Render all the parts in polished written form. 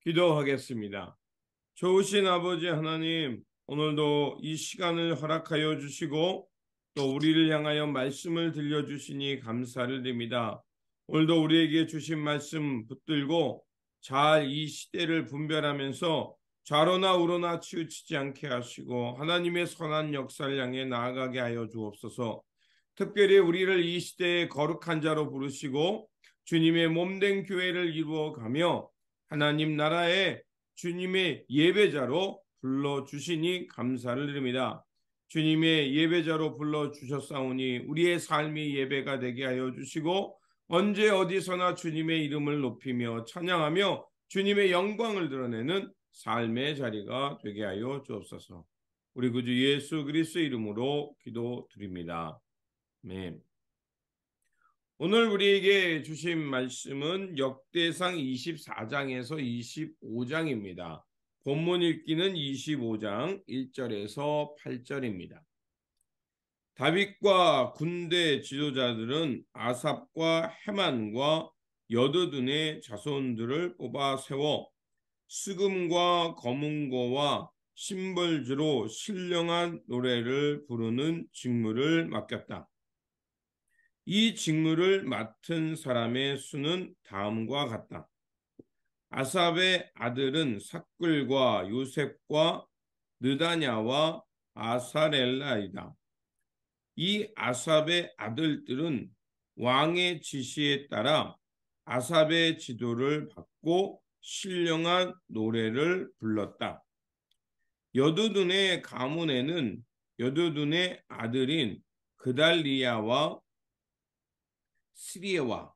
기도하겠습니다. 좋으신 아버지 하나님, 오늘도 이 시간을 허락하여 주시고 또 우리를 향하여 말씀을 들려주시니 감사를 드립니다. 오늘도 우리에게 주신 말씀 붙들고 잘 이 시대를 분별하면서 좌로나 우로나 치우치지 않게 하시고 하나님의 선한 역사를 향해 나아가게 하여 주옵소서. 특별히 우리를 이 시대의 거룩한 자로 부르시고 주님의 몸된 교회를 이루어가며 하나님 나라의 주님의 예배자로 불러주시니 감사를 드립니다. 주님의 예배자로 불러주셨사오니 우리의 삶이 예배가 되게 하여 주시고 언제 어디서나 주님의 이름을 높이며 찬양하며 주님의 영광을 드러내는 삶의 자리가 되게 하여 주옵소서. 우리 구주 예수 그리스도의 이름으로 기도드립니다. 아멘. 오늘 우리에게 주신 말씀은 역대상 24장에서 25장입니다. 본문 읽기는 25장 1절에서 8절입니다. 다윗과 군대 지도자들은 아삽과 헤만과 여두둔의 자손들을 뽑아 세워 수금과 거문고와 심벌주로 신령한 노래를 부르는 직무를 맡겼다. 이 직무를 맡은 사람의 수는 다음과 같다. 아삽의 아들은 삭글과 요셉과 느다냐와 아사렐라이다. 이 아삽의 아들들은 왕의 지시에 따라 아삽의 지도를 받고 신령한 노래를 불렀다. 여두둔의 가문에는 여두둔의 아들인 그달리야와 스리에와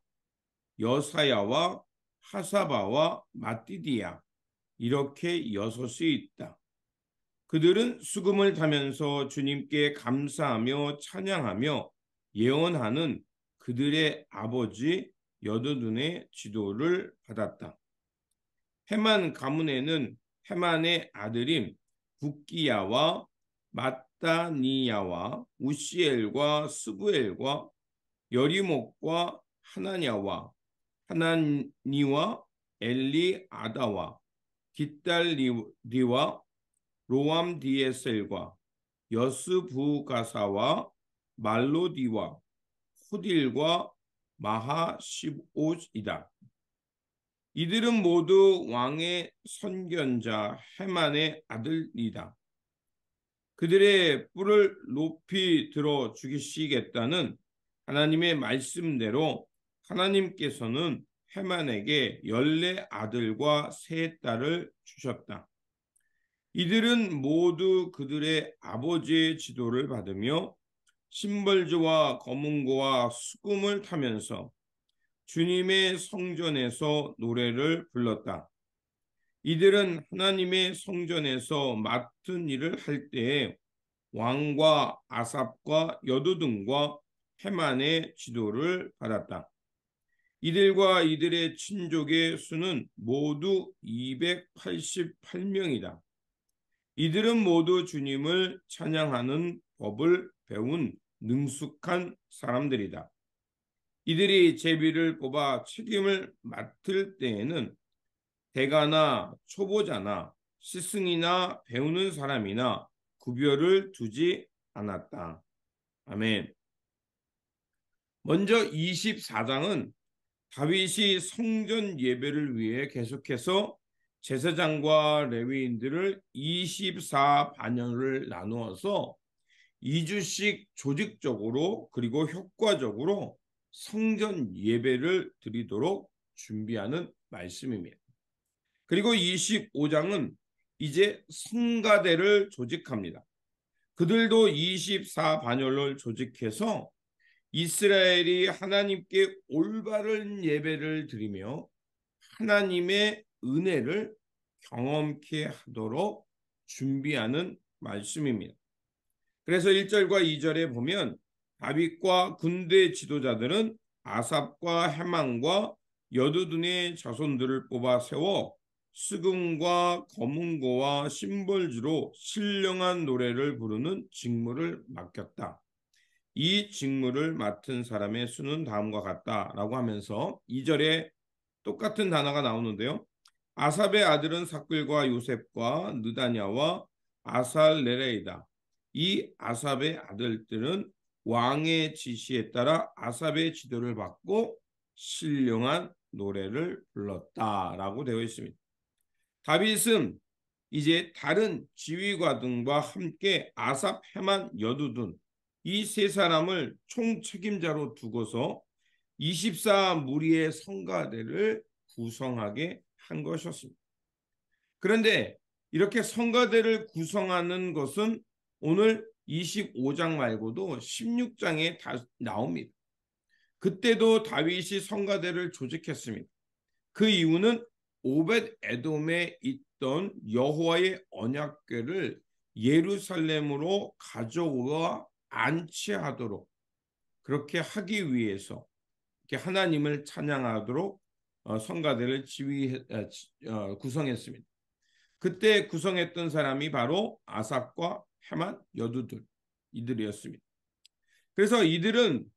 여사야와 하사바와 마띠디야 이렇게 여섯이 있다. 그들은 수금을 타면서 주님께 감사하며 찬양하며 예언하는 그들의 아버지 여두둔의 지도를 받았다. 헤만 가문에는 헤만의 아들인 붓기야와 마따니야와 우시엘과 스부엘과 여리목과 하나냐와 하나니와 엘리아다와 깃달리와 로암디에셀과 여스부가사와 말로디와 호딜과 마하시옷이다. 이들은 모두 왕의 선견자 헤만의 아들이다. 그들의 뿔을 높이 들어 죽이시겠다는 하나님의 말씀대로 하나님께서는 헤만에게 14아들과 3딸을 주셨다. 이들은 모두 그들의 아버지의 지도를 받으며 심벌주와 거문고와 수금을 타면서 주님의 성전에서 노래를 불렀다. 이들은 하나님의 성전에서 맡은 일을 할 때에 왕과 아삽과 여두둔과 헤만의 지도를 받았다. 이들과 이들의 친족의 수는 모두 288명이다. 이들은 모두 주님을 찬양하는 법을 배운 능숙한 사람들이다. 이들이 제비를 뽑아 책임을 맡을 때에는 대가나 초보자나 스승이나 배우는 사람이나 구별을 두지 않았다. 아멘. 먼저 24장은 다윗이 성전 예배를 위해 계속해서 제사장과 레위인들을 24반열을 나누어서 2주씩 조직적으로 그리고 효과적으로 성전 예배를 드리도록 준비하는 말씀입니다. 그리고 25장은 이제 성가대를 조직합니다. 그들도 24반열을 조직해서 이스라엘이 하나님께 올바른 예배를 드리며 하나님의 은혜를 경험케 하도록 준비하는 말씀입니다. 그래서 1절과 2절에 보면 다윗과 군대 지도자들은 아삽과 헤만과 여두둔의 자손들을 뽑아 세워 수금과 거문고와 심벌주로 신령한 노래를 부르는 직무를 맡겼다. 이 직무를 맡은 사람의 수는 다음과 같다라고 하면서 2절에 똑같은 단어가 나오는데요. 아삽의 아들은 삭글과 요셉과 느다냐와 아살레레이다. 이 아삽의 아들들은 왕의 지시에 따라 아삽의 지도를 받고 신령한 노래를 불렀다라고 되어 있습니다. 다윗은 이제 다른 지휘관들과 함께 아삽, 헤만, 여두둔 이 세 사람을 총책임자로 두고서 24무리의 성가대를 구성하게 한 것이었습니다. 그런데 이렇게 성가대를 구성하는 것은 오늘 25장 말고도 16장에 다 나옵니다. 그때도 다윗이 성가대를 조직했습니다. 그 이유는 오벳 에돔에 있던 여호와의 언약궤를 예루살렘으로 가져와 안치하도록 그렇게 하기 위해서 이렇게 하나님을 찬양하도록 성가대를 구성했습니다. 그때 구성했던 사람이 바로 아삽과 헤만, 여두둔 이들이었습니다. 그래서 이들을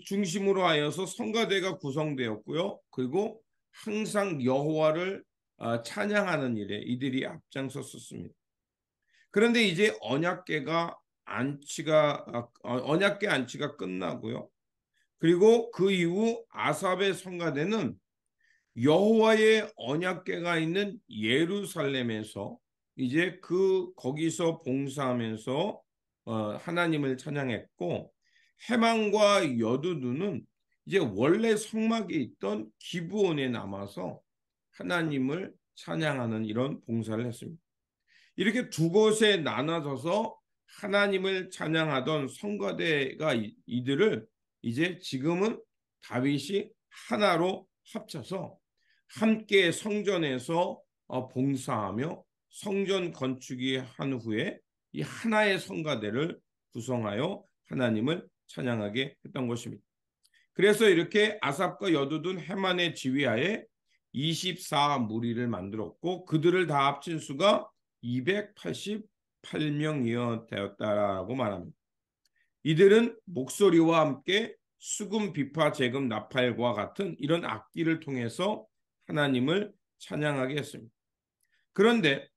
중심으로 하여서 성가대가 구성되었고요. 그리고 항상 여호와를 찬양하는 일에 이들이 앞장섰습니다. 그런데 이제 언약궤 안치가 끝나고요. 그리고 그 이후 아삽의 성가대는 여호와의 언약궤가 있는 예루살렘에서 이제 거기서 봉사하면서 하나님을 찬양했고, 헤만과 여두두는 이제 원래 성막에 있던 기브온에 남아서 하나님을 찬양하는 이런 봉사를 했습니다. 이렇게 두 곳에 나눠져서 하나님을 찬양하던 성가대가 이들을 이제 지금은 다윗이 하나로 합쳐서 함께 성전에서 봉사하며 성전 건축이 한 후에 이 하나의 성가대를 구성하여 하나님을 찬양하게 했던 것입니다. 그래서 이렇게 아삽과 여두둔 헤만의 지휘하에 24무리를 만들었고 그들을 다 합친 수가 288명이어 되었다라고 말합니다. 이들은 목소리와 함께 수금, 비파, 제금, 나팔과 같은 이런 악기를 통해서 하나님을 찬양하게 했습니다. 그런데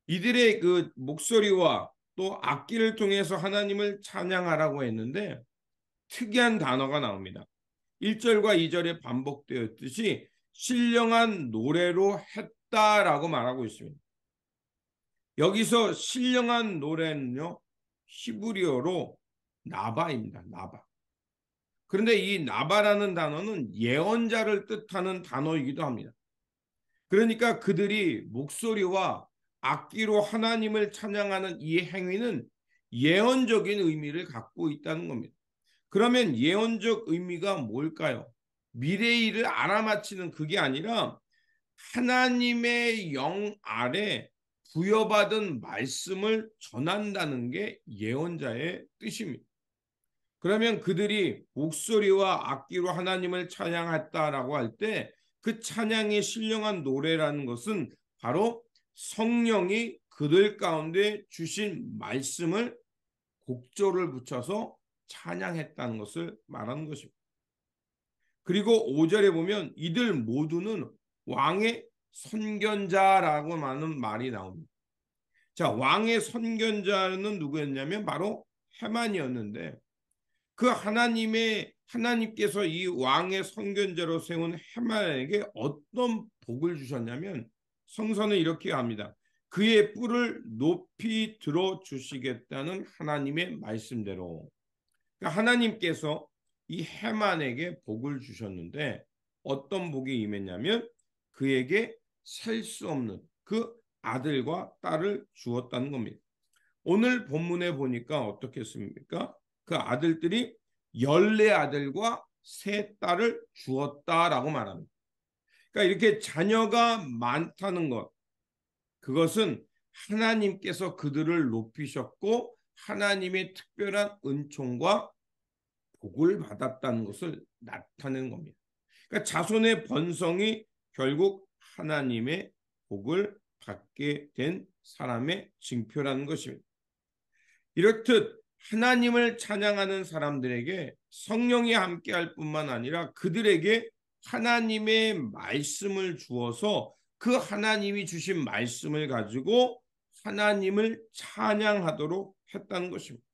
이들의 그 목소리와 또 악기를 통해서 하나님을 찬양하라고 했는데 특이한 단어가 나옵니다. 1절과 2절에 반복되었듯이 신령한 노래로 했다라고 말하고 있습니다. 여기서 신령한 노래는요, 히브리어로 나바입니다. 나바. 그런데 이 나바라는 단어는 예언자를 뜻하는 단어이기도 합니다. 그러니까 그들이 목소리와 악기로 하나님을 찬양하는 이 행위는 예언적인 의미를 갖고 있다는 겁니다. 그러면 예언적 의미가 뭘까요? 미래의 일을 알아맞히는 그게 아니라 하나님의 영 아래 부여받은 말씀을 전한다는 게 예언자의 뜻입니다. 그러면 그들이 목소리와 악기로 하나님을 찬양했다라고 할 때 그 찬양의 신령한 노래라는 것은 바로 성령이 그들 가운데 주신 말씀을 곡조를 붙여서 찬양했다는 것을 말하는 것입니다. 그리고 5절에 보면 이들 모두는 왕의 선견자라고 하는 말이 나옵니다. 자, 왕의 선견자는 누구였냐면 바로 헤만이었는데 그 하나님께서 이 왕의 선견자로 세운 헤만에게 어떤 복을 주셨냐면 성서는 이렇게 합니다. 그의 뿔을 높이 들어 주시겠다는 하나님의 말씀대로. 그러니까 하나님께서 이 헤만에게 복을 주셨는데 어떤 복이 임했냐면 그에게 셀 수 없는 그 아들과 딸을 주었다는 겁니다. 오늘 본문에 보니까 어떻게 했습니까? 그 아들들이 14아들과 3딸을 주었다라고 말합니다. 그러니까 이렇게 자녀가 많다는 것, 그것은 하나님께서 그들을 높이셨고 하나님의 특별한 은총과 복을 받았다는 것을 나타내는 겁니다. 그러니까 자손의 번성이 결국 하나님의 복을 받게 된 사람의 징표라는 것입니다. 이렇듯 하나님을 찬양하는 사람들에게 성령이 함께할 뿐만 아니라 그들에게 하나님의 말씀을 주어서 그 하나님이 주신 말씀을 가지고 하나님을 찬양하도록 했다는 것입니다.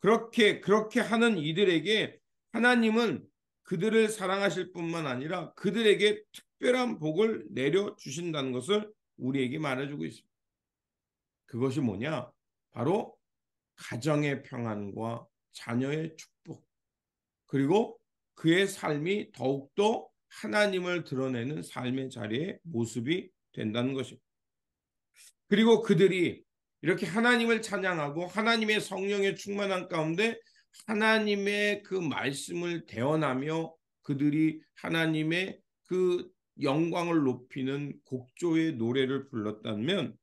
그렇게 하는 이들에게 하나님은 그들을 사랑하실 뿐만 아니라 그들에게 특별한 복을 내려 주신다는 것을 우리에게 말해주고 있습니다. 그것이 뭐냐? 바로 가정의 평안과 자녀의 축복, 그리고 그의 삶이 더욱더 하나님을 드러내는 삶의 자리의 모습이 된다는 것입니다. 그리고 그들이 이렇게 하나님을 찬양하고 하나님의 성령의 충만한 가운데 하나님의 그 말씀을 대언하며 그들이 하나님의 그 영광을 높이는 곡조의 노래를 불렀다면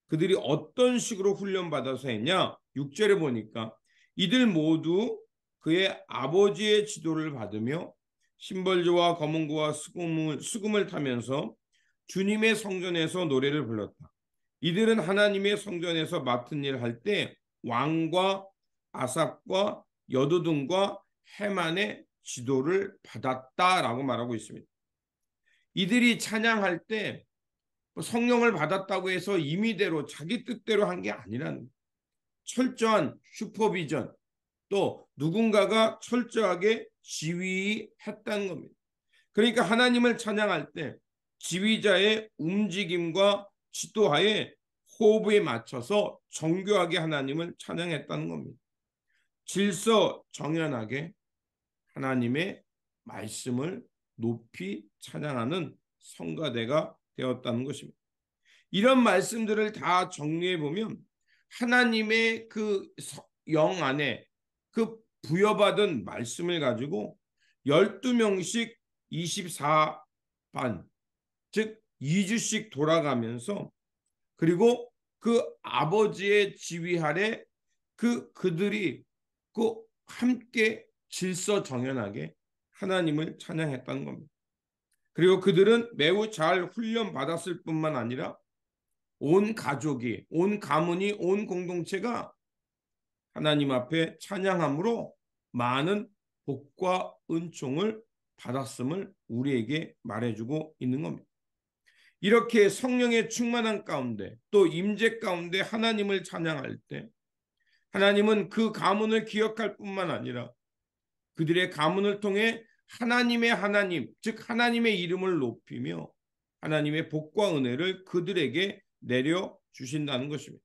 그들이 어떤 식으로 훈련받아서 했냐? 6절에 보니까 이들 모두 그의 아버지의 지도를 받으며 심벌주와 검은고와 수금을 타면서 주님의 성전에서 노래를 불렀다. 이들은 하나님의 성전에서 맡은 일 할 때 왕과 아삽과 여두둔과 헤만의 지도를 받았다라고 말하고 있습니다. 이들이 찬양할 때 성령을 받았다고 해서 임의대로 자기 뜻대로 한 게 아니라는, 철저한 슈퍼비전, 또 누군가가 철저하게 지휘했다는 겁니다. 그러니까 하나님을 찬양할 때 지휘자의 움직임과 지도하에 호흡에 맞춰서 정교하게 하나님을 찬양했다는 겁니다. 질서 정연하게 하나님의 말씀을 높이 찬양하는 성가대가 되었다는 것입니다. 이런 말씀들을 다 정리해 보면 하나님의 그 영 안에 그 부여받은 말씀을 가지고 12명씩 24반, 즉 2주씩 돌아가면서, 그리고 그 아버지의 지휘 아래 그들이 그 함께 질서 정연하게 하나님을 찬양했다는 겁니다. 그리고 그들은 매우 잘 훈련받았을 뿐만 아니라 온 가족이, 온 가문이, 온 공동체가 하나님 앞에 찬양함으로 많은 복과 은총을 받았음을 우리에게 말해주고 있는 겁니다. 이렇게 성령의 충만한 가운데 또 임재 가운데 하나님을 찬양할 때 하나님은 그 가문을 기억할 뿐만 아니라 그들의 가문을 통해 하나님의 하나님, 즉 하나님의 이름을 높이며 하나님의 복과 은혜를 그들에게 내려주신다는 것입니다.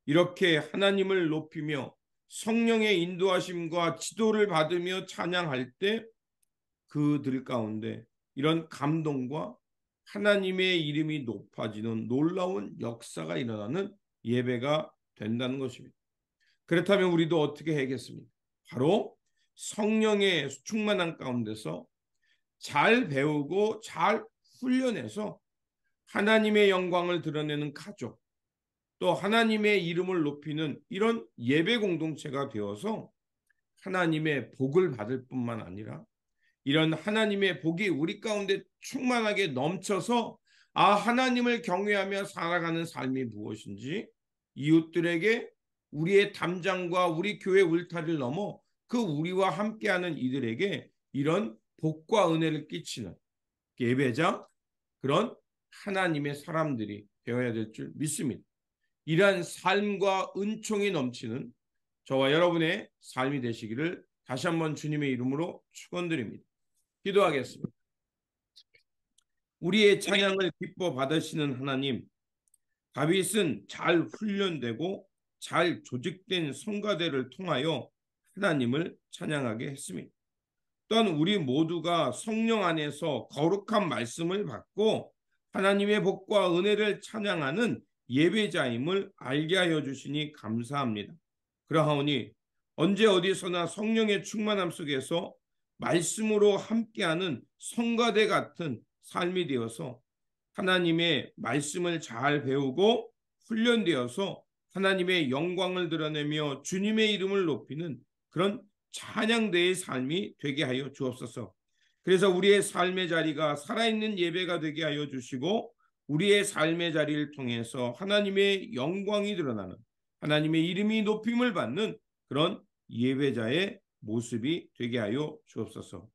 이렇게 하나님을 높이며 성령의 인도하심과 지도를 받으며 찬양할 때 그들 가운데 이런 감동과 하나님의 이름이 높아지는 놀라운 역사가 일어나는 예배가 된다는 것입니다. 그렇다면 우리도 어떻게 해야겠습니까? 바로 성령의 충만한 가운데서 잘 배우고 잘 훈련해서 하나님의 영광을 드러내는 가족, 또 하나님의 이름을 높이는 이런 예배 공동체가 되어서 하나님의 복을 받을 뿐만 아니라 이런 하나님의 복이 우리 가운데 충만하게 넘쳐서 하나님을 경외하며 살아가는 삶이 무엇인지 이웃들에게 우리의 담장과 우리 교회 울타리를 넘어 그 우리와 함께하는 이들에게 이런 복과 은혜를 끼치는 예배자, 그런 하나님의 사람들이 되어야 될 줄 믿습니다. 이러한 삶과 은총이 넘치는 저와 여러분의 삶이 되시기를 다시 한번 주님의 이름으로 축원드립니다. 기도하겠습니다. 우리의 찬양을 기뻐 받으시는 하나님, 다윗은 잘 훈련되고 잘 조직된 성가대를 통하여 하나님을 찬양하게 했습니다. 또한 우리 모두가 성령 안에서 거룩한 말씀을 받고 하나님의 복과 은혜를 찬양하는 예배자임을 알게 하여 주시니 감사합니다. 그러하오니 언제 어디서나 성령의 충만함 속에서 말씀으로 함께하는 성가대 같은 삶이 되어서 하나님의 말씀을 잘 배우고 훈련되어서 하나님의 영광을 드러내며 주님의 이름을 높이는 그런 찬양대의 삶이 되게 하여 주옵소서. 그래서 우리의 삶의 자리가 살아있는 예배가 되게 하여 주시고 우리의 삶의 자리를 통해서 하나님의 영광이 드러나는, 하나님의 이름이 높임을 받는 그런 예배자의 모습이 되게 하여 주옵소서.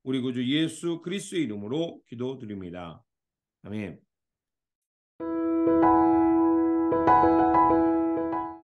우리 구주 예수 그리스도의 이름으로 기도드립니다. 아멘.